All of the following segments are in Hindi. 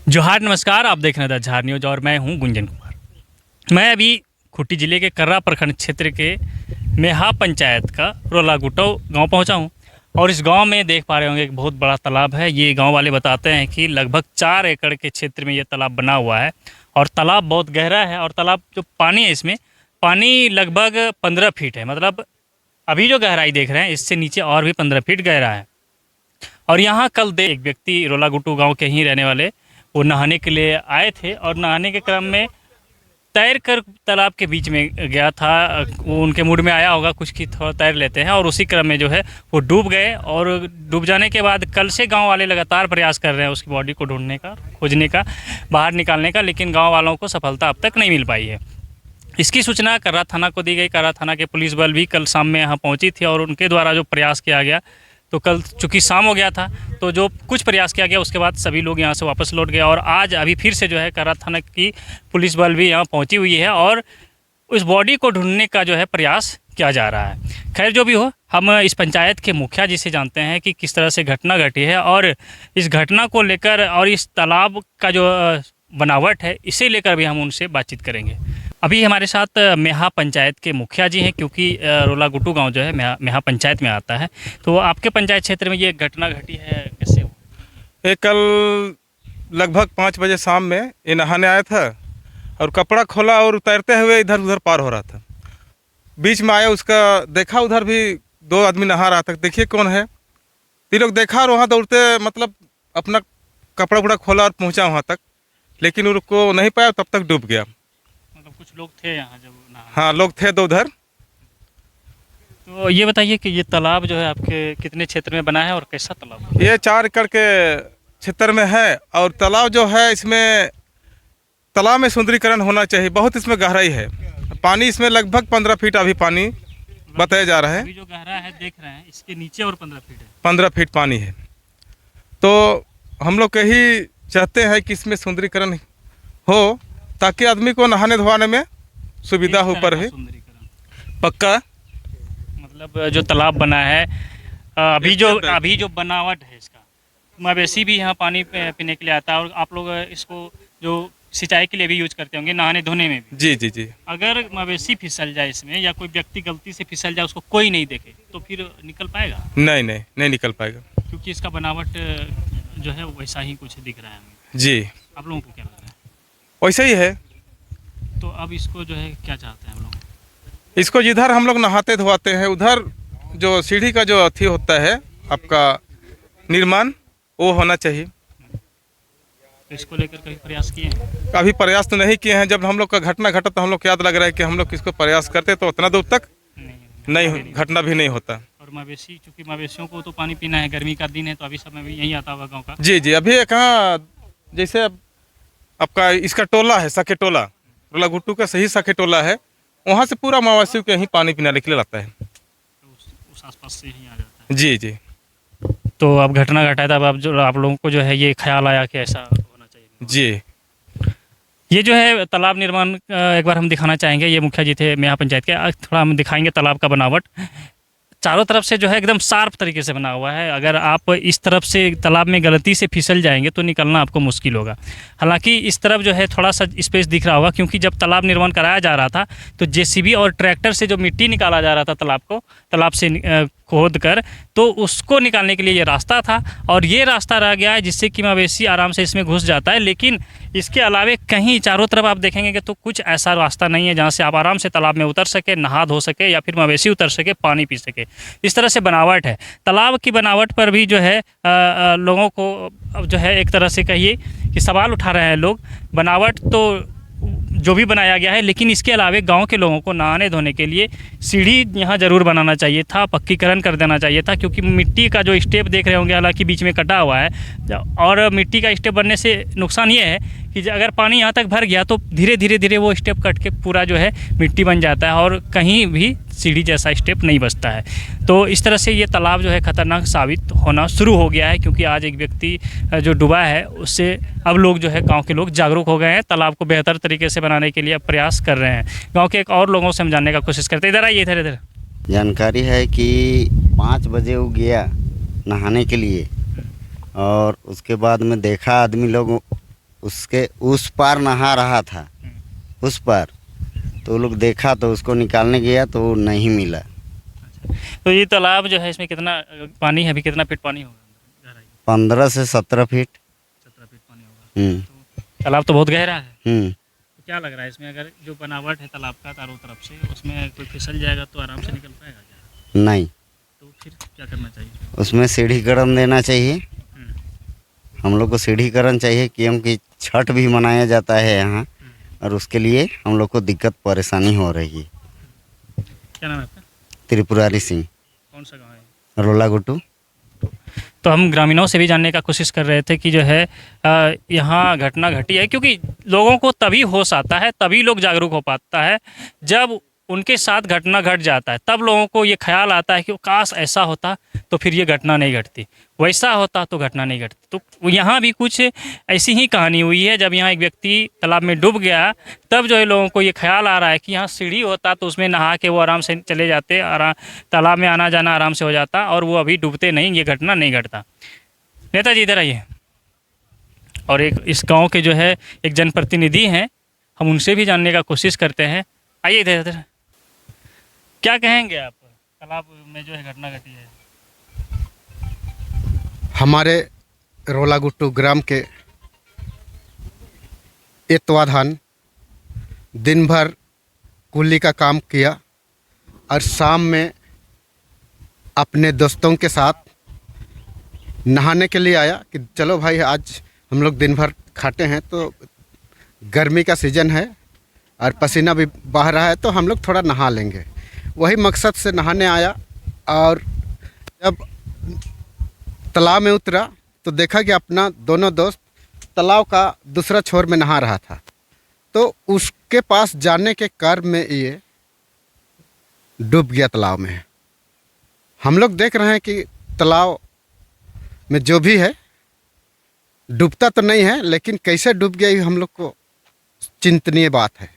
जोहार नमस्कार, आप देख रहे हैं द झार न्यूज और मैं हूं गुंजन कुमार। मैं अभी खूंटी जिले के कर्रा प्रखंड क्षेत्र के मेहा पंचायत का रोलागुटो गांव पहुंचा हूं और इस गांव में देख पा रहे होंगे एक बहुत बड़ा तालाब है। ये गांव वाले बताते हैं कि लगभग 4 एकड़ के क्षेत्र में ये तालाब बना हुआ है और तालाब बहुत गहरा है और तालाब जो पानी है इसमें पानी लगभग 15 फीट है। मतलब अभी जो गहराई देख रहे हैं इससे नीचे और भी 15 फीट गहरा है। और यहाँ कल एक व्यक्ति रोलागुटू गाँव के ही रहने वाले वो नहाने के लिए आए थे और नहाने के क्रम में तैर कर तालाब के बीच में गया था। वो उनके मूड में आया होगा कुछ कि थोड़ा तैर लेते हैं और उसी क्रम में जो है वो डूब गए और डूब जाने के बाद कल से गांव वाले लगातार प्रयास कर रहे हैं उसकी बॉडी को ढूंढने का, खोजने का, बाहर निकालने का, लेकिन गांव वालों को सफलता अब तक नहीं मिल पाई है। इसकी सूचना कर्रा थाना को दी गई। कर्रा थाना के पुलिस बल भी कल शाम में यहाँ पहुँची थी और उनके द्वारा जो प्रयास किया गया, तो कल चूँकि शाम हो गया था तो जो कुछ प्रयास किया गया उसके बाद सभी लोग यहाँ से वापस लौट गए और आज अभी फिर से जो है कर्रा थाना की पुलिस बल भी यहाँ पहुँची हुई है और उस बॉडी को ढूंढने का जो है प्रयास किया जा रहा है। खैर जो भी हो, हम इस पंचायत के मुखिया जी से जानते हैं कि किस तरह से घटना घटी है और इस घटना को लेकर और इस तालाब का जो बनावट है इसे लेकर भी हम उनसे बातचीत करेंगे। अभी हमारे साथ मेहा पंचायत के मुखिया जी हैं, क्योंकि रोलागुटू गांव जो है मेहा पंचायत में आता है। तो आपके पंचायत क्षेत्र में ये घटना घटी है, कैसे हो? ये कल लगभग 5 बजे शाम में ये नहाने आया था और कपड़ा खोला और तैरते हुए इधर उधर पार हो रहा था। बीच में आया, उसका देखा, उधर भी 2 आदमी नहा रहा था, देखिए कौन है। 3 लोग देखा और वहाँ दौड़ते मतलब अपना कपड़ा उपड़ा खोला और पहुँचा वहाँ तक, लेकिन उनको नहीं पाया, तब तक डूब गया। मतलब कुछ लोग थे यहाँ जब नहा? हाँ, लोग थे 2 उधर। तो ये बताइए कि ये तालाब जो है आपके कितने क्षेत्र में बना है और कैसा तालाब है? ये 4 एकड़ के क्षेत्र में है और तालाब जो है इसमें तालाब में सुंदरीकरण होना चाहिए। बहुत इसमें गहराई है, पानी इसमें लगभग 15 फीट अभी पानी बताया जा रहा है। अभी जो गहरा है देख रहे हैं इसके नीचे और 15 फीट है। 15 फीट पानी है। तो हम लोग यही चाहते हैं कि इसमें सुंदरीकरण हो ताकि आदमी को नहाने धोने में सुविधा हो पर है। पक्का मतलब जो तालाब बना है अभी जो बनावट है इसका, मवेशी भी यहाँ पानी पीने के लिए आता है और आप लोग इसको जो सिंचाई के लिए भी यूज करते होंगे, नहाने धोने में भी। जी जी जी। अगर मवेशी फिसल जाए इसमें या कोई व्यक्ति गलती से फिसल जाए, उसको कोई नहीं देखे, तो फिर निकल पाएगा? नहीं निकल पाएगा, क्योंकि इसका बनावट जो है वैसा ही कुछ दिख रहा है हमें। जी। आप लोगों को क्या लग रहा है? वैसा ही है। तो अब इसको जो है क्या चाहते हैं हम लोग? इसको जिधर हम लोग नहाते धोआते हैं उधर जो सीढ़ी का जो अथी होता है आपका निर्माण, वो होना चाहिए। तो इसको लेकर कभी प्रयास किए हैं? अभी प्रयास तो नहीं किए हैं। जब हम लोग का घटना घटा तो हम लोग को याद लग रहा है कि हम लोग किसको प्रयास करते तो उतना दूर तक नहीं घटना भी नहीं होता। और मवेशी, चूँकि मवेशियों को तो पानी पीना है, गर्मी का दिन है, तो अभी समय भी यहीं आता हुआ गाँव का। जी जी। अभी कहाँ जैसे आपका इसका टोला है, सखे टोला, रोलागुटू का सही सखे टोला है, वहाँ से पूरा मवेशियों के यहीं पानी पीने के लिए आता है। तो उस आसपास से ही आ जाता है। जी जी। तो अब घटना घटा था, अब आप लोगों को जो है ये ख्याल आया कि ऐसा होना चाहिए। जी। ये जो है तालाब निर्माण एक बार हम दिखाना चाहेंगे। ये मुखिया जी थे मेहा पंचायत के, थोड़ा हम दिखाएंगे तालाब का बनावट। चारों तरफ से जो है एकदम शार्प तरीके से बना हुआ है। अगर आप इस तरफ से तालाब में गलती से फिसल जाएंगे तो निकलना आपको मुश्किल होगा। हालांकि इस तरफ जो है थोड़ा सा स्पेस दिख रहा होगा, क्योंकि जब तालाब निर्माण कराया जा रहा था तो जेसीबी और ट्रैक्टर से जो मिट्टी निकाला जा रहा था तालाब से खोद कर, तो उसको निकालने के लिए ये रास्ता था और ये रास्ता रह गया है जिससे कि मवेशी आराम से इसमें घुस जाता है। लेकिन इसके अलावे कहीं चारों तरफ आप देखेंगे कि तो कुछ ऐसा रास्ता नहीं है जहाँ से आप आराम से तालाब में उतर सके, नहा धो सके या फिर मवेशी उतर सके, पानी पी सके। इस तरह से बनावट है। तालाब की बनावट पर भी जो है लोगों को जो है एक तरह से कहिए कि सवाल उठा रहे हैं लोग। बनावट तो जो भी बनाया गया है, लेकिन इसके अलावे गांव के लोगों को नहाने धोने के लिए सीढ़ी यहाँ ज़रूर बनाना चाहिए था, पक्कीकरण कर देना चाहिए था। क्योंकि मिट्टी का जो स्टेप देख रहे होंगे, हालांकि बीच में कटा हुआ है, और मिट्टी का स्टेप बनने से नुकसान ये है कि अगर पानी यहाँ तक भर गया तो धीरे धीरे वो स्टेप कट के पूरा जो है मिट्टी बन जाता है और कहीं भी सीढ़ी जैसा स्टेप नहीं बचता है। तो इस तरह से ये तालाब जो है ख़तरनाक साबित होना शुरू हो गया है, क्योंकि आज एक व्यक्ति जो डूबा है उससे अब लोग जो है गांव के लोग जागरूक हो गए हैं। तालाब को बेहतर तरीके से बनाने के लिए अब प्रयास कर रहे हैं। गांव के एक और लोगों से हम जानने का कोशिश करते हैं। इधर आइए, इधर जानकारी है कि 5 बजे वो गया नहाने के लिए और उसके बाद में देखा आदमी लोग उसके उस पार नहा रहा था, उस पार। तो वो लोग देखा तो उसको निकालने गया तो वो नहीं मिला। तो ये तालाब जो है इसमें कितना पानी है, अभी कितना फीट पानी होगा? गहराई 15 से 17 फीट। 17 फीट पानी होगा। हम्म, तो तालाब तो बहुत गहरा है। हम्म। तो क्या लग रहा है इसमें, अगर जो बनावट है तालाब का चारों तरफ से, उसमें कोई फिसल जाएगा तो आराम से निकल पाएगा क्या? नहीं, तो फिर क्या करना चाहिए? उसमें सीढ़ीकरण देना चाहिए। हम्म, हम लोग को सीढ़ीकरण चाहिए, क्योंकि छठ भी मनाया जाता है यहाँ, और उसके लिए हम लोग को दिक्कत परेशानी हो रही है। क्या नाम है आपका? त्रिपुरारी सिंह, कौन सा गाँव है? रोला गुट्टू। तो हम ग्रामीणों से भी जानने का कोशिश कर रहे थे कि जो है यहाँ घटना घटी है, क्योंकि लोगों को तभी होश आता है, तभी लोग जागरूक हो पाता है जब उनके साथ घटना घट जाता है। तब लोगों को ये ख्याल आता है कि काश ऐसा होता तो फिर ये घटना नहीं घटती, वैसा होता तो घटना नहीं घटती। तो यहाँ भी कुछ ऐसी ही कहानी हुई है। जब यहाँ एक व्यक्ति तालाब में डूब गया, तब जो है लोगों को ये ख्याल आ रहा है कि यहाँ सीढ़ी होता तो उसमें नहा के वो आराम से चले जाते, तालाब में आना जाना आराम से हो जाता, और वो अभी डूबते नहीं, ये घटना नहीं घटता। नेताजी इधर आइए। और एक इस गाँव के जो है एक जनप्रतिनिधि हैं, हम उनसे भी जानने का कोशिश करते हैं। आइए इधर इधर। क्या कहेंगे आप, तालाब में जो है घटना घटी है? हमारे रोलागुट्टू ग्राम के एतवाधान दिन भर कुली का काम किया और शाम में अपने दोस्तों के साथ नहाने के लिए आया कि चलो भाई आज हम लोग दिन भर खाटे हैं, तो गर्मी का सीज़न है और पसीना भी बह रहा है, तो हम लोग थोड़ा नहा लेंगे। वही मकसद से नहाने आया, और जब तालाब में उतरा तो देखा कि अपना दोनों दोस्त तालाब का दूसरा छोर में नहा रहा था। तो उसके पास जाने के क्रम में ये डूब गया तालाब में। हम लोग देख रहे हैं कि तालाब में जो भी है डूबता तो नहीं है, लेकिन कैसे डूब गया ये हम लोग को चिंतनीय बात है।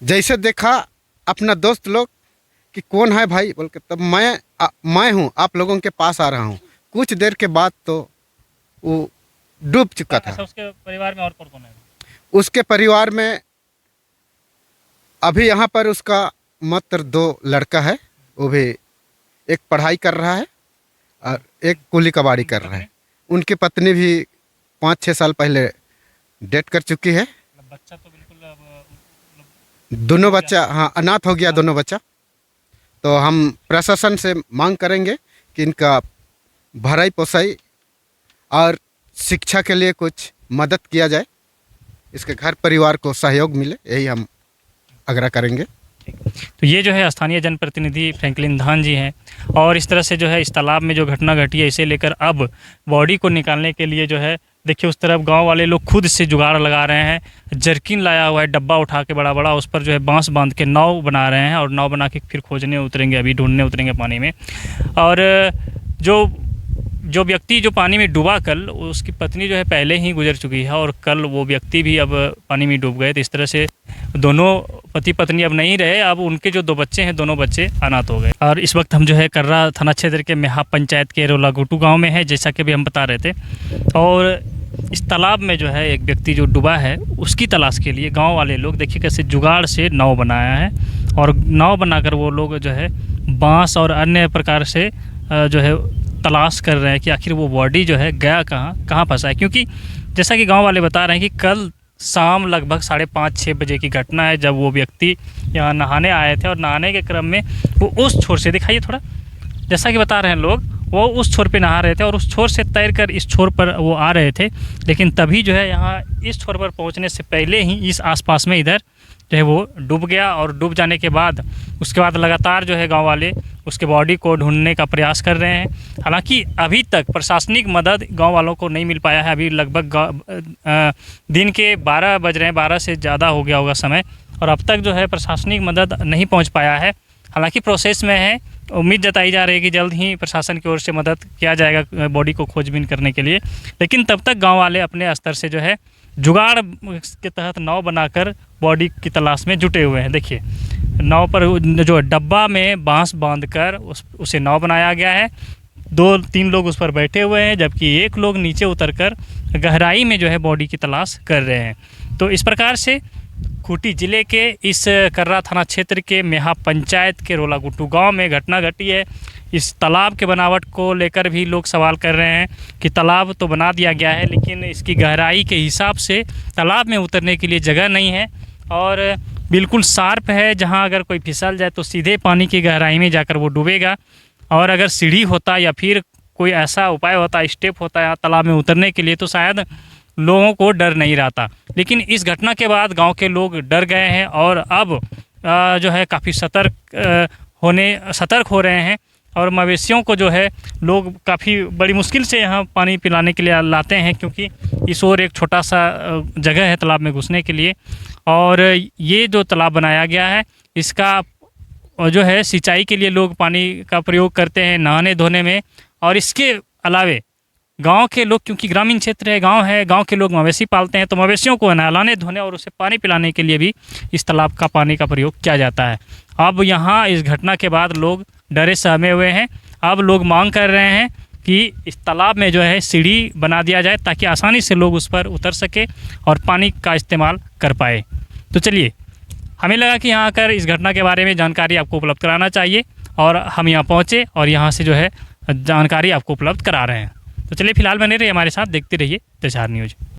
जैसे देखा अपना दोस्त लोग कि कौन है भाई बोल के, तब मैं हूँ, आप लोगों के पास आ रहा हूँ। कुछ देर के बाद तो वो डूब चुका था। अच्छा, उसके परिवार में और कौन है? उसके परिवार में अभी यहाँ पर उसका मात्र 2 लड़का है, वो भी एक पढ़ाई कर रहा है और एक कुली कबाड़ी कर रहा है। उनकी पत्नी भी 5-6 साल पहले डेथ कर चुकी है। बच्चा तो बिल्कुल दोनों बच्चा, हाँ, अनाथ हो गया दोनों बच्चा। तो हम प्रशासन से मांग करेंगे कि इनका भराई पोसाई और शिक्षा के लिए कुछ मदद किया जाए, इसके घर परिवार को सहयोग मिले, यही हम आग्रह करेंगे। तो ये जो है स्थानीय जनप्रतिनिधि फ्रैंकलिन धान जी हैं, और इस तरह से जो है इस तालाब में जो घटना घटी है, इसे लेकर अब बॉडी को निकालने के लिए जो है देखिए उस तरफ गांव वाले लोग खुद से जुगाड़ लगा रहे हैं। जर्किन लाया हुआ है, डब्बा उठा के बड़ा बड़ा, उस पर जो है बांस बांध के नाव बना रहे हैं, और नाव बना के फिर खोजने उतरेंगे, अभी ढूंढने उतरेंगे पानी में। और जो व्यक्ति जो पानी में डूबा कल, उसकी पत्नी जो है पहले ही गुजर चुकी है, और कल वो व्यक्ति भी अब पानी में डूब गए। तो इस तरह से दोनों पति पत्नी अब नहीं रहे, अब उनके जो 2 बच्चे हैं, दोनों बच्चे अनाथ हो गए। और इस वक्त हम जो है कर्रा थाना क्षेत्र के मेहा पंचायत के रोलागुट्टू गांव में है, जैसा कि अभी हम बता रहे थे। और इस तालाब में जो है एक व्यक्ति जो डूबा है, उसकी तलाश के लिए गांव वाले लोग देखिए कैसे जुगाड़ से नाव बनाया है, और नाव बनाकर वो लोग जो है बांस और अन्य प्रकार से जो है तलाश कर रहे हैं कि आखिर वो बॉडी जो है गया कहाँ फंसा है। क्योंकि जैसा कि गांव वाले बता रहे हैं कि कल शाम लगभग 5:30-6 बजे की घटना है, जब वो व्यक्ति यहाँ नहाने आए थे, और नहाने के क्रम में वो उस छोर से, दिखाइए थोड़ा, जैसा कि बता रहे हैं लोग, वो उस छोर पे नहा रहे थे और उस छोर से तैर कर इस छोर पर वो आ रहे थे। लेकिन तभी जो है यहाँ इस छोर पर पहुँचने से पहले ही इस आसपास में इधर जो है वो डूब गया, और डूब जाने के बाद उसके बाद लगातार जो है गांव वाले उसके बॉडी को ढूंढने का प्रयास कर रहे हैं। हालांकि अभी तक प्रशासनिक मदद गांव वालों को नहीं मिल पाया है। अभी लगभग दिन के 12 बज रहे हैं, 12 से ज़्यादा हो गया होगा समय, और अब तक जो है प्रशासनिक मदद नहीं पहुंच पाया है। हालांकि प्रोसेस में है, उम्मीद जताई जा रही है कि जल्द ही प्रशासन की ओर से मदद किया जाएगा बॉडी को खोजबीन करने के लिए। लेकिन तब तक गांव वाले अपने स्तर से जो है जुगाड़ के तहत नाव बनाकर बॉडी की तलाश में जुटे हुए हैं। देखिए नाव पर जो डब्बा में बांस बांधकर उसे नाव बनाया गया है, 2-3 लोग उस पर बैठे हुए हैं, जबकि एक लोग नीचे उतरकर गहराई में जो है बॉडी की तलाश कर रहे हैं। तो इस प्रकार से खूंटी ज़िले के इस कर्रा थाना क्षेत्र के मेहा पंचायत के रोलागुट्टू गांव में घटना घटी है। इस तालाब के बनावट को लेकर भी लोग सवाल कर रहे हैं कि तालाब तो बना दिया गया है, लेकिन इसकी गहराई के हिसाब से तालाब में उतरने के लिए जगह नहीं है और बिल्कुल शार्प है, जहां अगर कोई फिसल जाए तो सीधे पानी की गहराई में जाकर वो डूबेगा। और अगर सीढ़ी होता या फिर कोई ऐसा उपाय होता, स्टेप होता है तालाब में उतरने के लिए, तो शायद लोगों को डर नहीं रहता। लेकिन इस घटना के बाद गांव के लोग डर गए हैं और अब जो है काफ़ी सतर्क हो रहे हैं और मवेशियों को जो है लोग काफ़ी बड़ी मुश्किल से यहाँ पानी पिलाने के लिए लाते हैं, क्योंकि इस ओर एक छोटा सा जगह है तालाब में घुसने के लिए। और ये जो तालाब बनाया गया है इसका जो है सिंचाई के लिए लोग पानी का प्रयोग करते हैं, नहाने धोने में। और इसके अलावे गांव के लोग, क्योंकि ग्रामीण क्षेत्र है, गांव के लोग मवेशी पालते हैं, तो मवेशियों को नहलाने धोने और उसे पानी पिलाने के लिए भी इस तालाब का पानी का प्रयोग किया जाता है। अब यहाँ इस घटना के बाद लोग डरे सहमे हुए हैं। अब लोग मांग कर रहे हैं कि इस तालाब में जो है सीढ़ी बना दिया जाए ताकि आसानी से लोग उस पर उतर सके और पानी का इस्तेमाल कर पाए। तो चलिए, हमें लगा कि यहाँ आकर इस घटना के बारे में जानकारी आपको उपलब्ध कराना चाहिए और हम यहाँ पहुँचे और यहाँ से जो है जानकारी आपको उपलब्ध करा रहे हैं। तो चलिए, फिलहाल बने रहिए हमारे साथ, देखते रहिए देशहार न्यूज़।